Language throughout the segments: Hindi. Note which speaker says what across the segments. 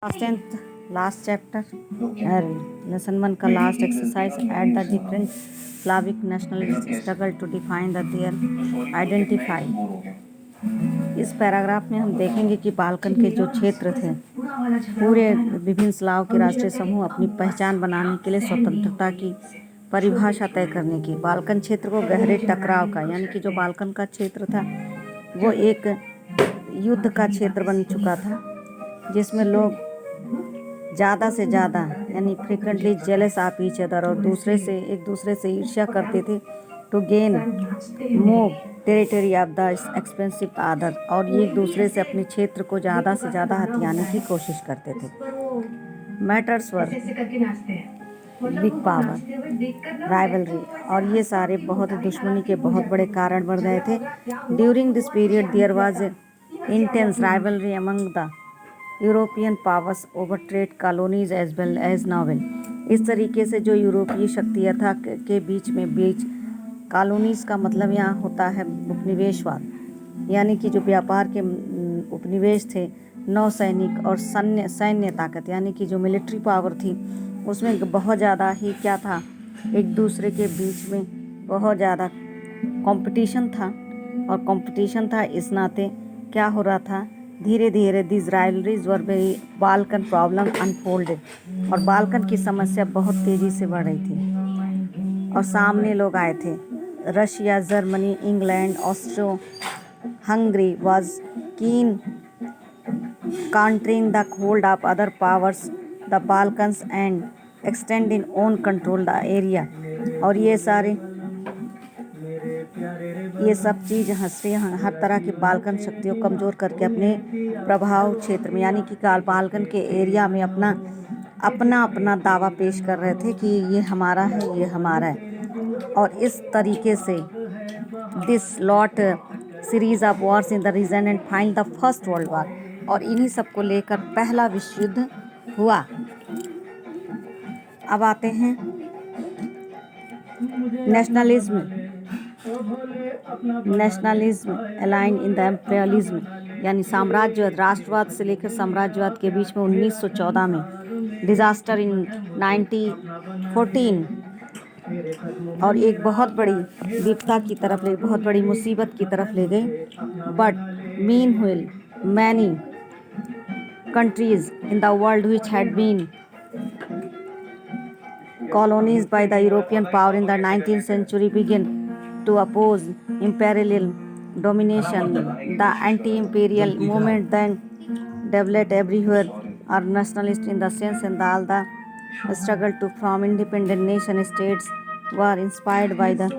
Speaker 1: लास्ट चैप्टर लेसन 1 का last exercise at the different Slavic nationalist struggle to define the their identify. इस पैराग्राफ में हम देखेंगे कि बाल्कन के जो क्षेत्र थे, पूरे विभिन्न स्लाव के राष्ट्रीय समूह अपनी पहचान बनाने के लिए स्वतंत्रता की परिभाषा तय करने की। बाल्कन क्षेत्र को गहरे टकराव का, यानी कि जो बाल्कन का क्षेत्र था वो एक युद्ध का क्षेत्र बन चुका था, जिसमें लोग ज़्यादा से ज़्यादा यानी frequently jealous of each other और एक दूसरे से ईर्ष्या करते थे to gain more territory of the expensive other, और एक दूसरे से अपने क्षेत्र को ज़्यादा से ज़्यादा हथियाने की कोशिश करते थे। Matters were big power rivalry, और ये सारे बहुत दुश्मनी के बहुत बड़े कारण बन गए थे। During this period there was intense rivalry among the European powers over trade colonies as well as naval. इस तरीके से जो यूरोपीय शक्तियाँ था के बीच कॉलोनीज का मतलब यहाँ होता है उपनिवेशवाद, यानी कि जो व्यापार के उपनिवेश थे, नौसैनिक और सैन्य ताकत यानी कि जो मिलिट्री पावर थी, उसमें बहुत ज़्यादा ही क्या था, एक दूसरे के बीच में बहुत ज़्यादा कंपटीशन था। और कंपटीशन था इस नाते क्या हो रहा था, धीरे धीरे this rivalries were very Balkan problem unfolded, और बाल्कन की समस्या बहुत तेज़ी से बढ़ रही थी। और सामने लोग आए थे, Russia, Germany, England, Austro Hungary was कीन countering the hold of other powers the Balkans and extend in own control the area. और ये सब चीज़ हर तरह की बाल्कन शक्तियों को कमज़ोर करके अपने प्रभाव क्षेत्र में, यानी कि बाल्कन के एरिया में अपना दावा पेश कर रहे थे कि ये हमारा है, ये हमारा है। और इस तरीके से this lot series of wars in the region and find the first world war, और इन्हीं सब को लेकर पहला विश्व युद्ध हुआ। अब आते हैं nationalism align in the imperialism, यानी साम्राज्यवाद, राष्ट्रवाद से लेकर साम्राज्यवाद के बीच में 1914 में डिजास्टर इन 1914, और एक बहुत बड़ी विपदा की तरफ बहुत बड़ी मुसीबत की तरफ ले गई। But meanwhile many countries in the world which had been colonized by the European power in the 19th century began to oppose imperial domination. The anti-imperial movement then developed everywhere are nationalist in the sense, and all the struggle to form independent nation states were inspired by the।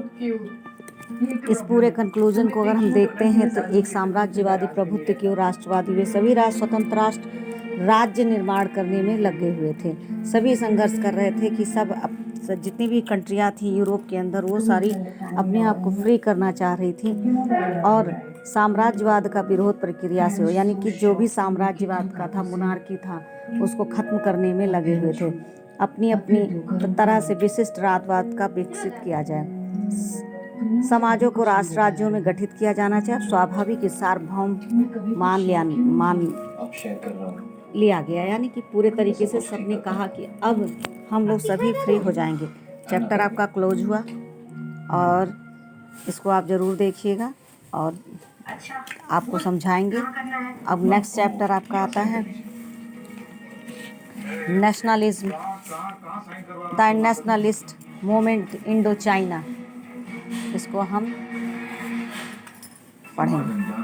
Speaker 1: इस पूरे कंक्लूजन को अगर हम देखते हैं तो एक साम्राज्यवादी प्रभुत्व की और राष्ट्रवादी, वे सभी स्वतंत्र राष्ट्र राज्य निर्माण करने में लगे हुए थे। सभी संघर्ष कर रहे थे कि सब जितनी भी कंट्रियाँ थी यूरोप के अंदर, वो सारी अपने आप को फ्री करना चाह रही थी और साम्राज्यवाद का विरोध प्रक्रिया से हो, यानी कि जो भी साम्राज्यवाद का था, मोनार्की था, उसको खत्म करने में लगे हुए थे। अपनी अपनी तरह से विशिष्ट राष्ट्रवाद का विकसित किया जाए, समाजों को राष्ट्र राज्यों में गठित किया जाना चाहिए, स्वाभाविक सार्वभौम मान लिया गया, यानी कि पूरे तरीके से सबने कहा कि अब हम लोग सभी फ्री हो जाएंगे। चैप्टर आपका क्लोज हुआ और इसको आप ज़रूर देखिएगा और आपको समझाएंगे। अब नेक्स्ट चैप्टर आपका आता है nationalism, the nationalist movement Indo China. इसको हम पढ़ेंगे।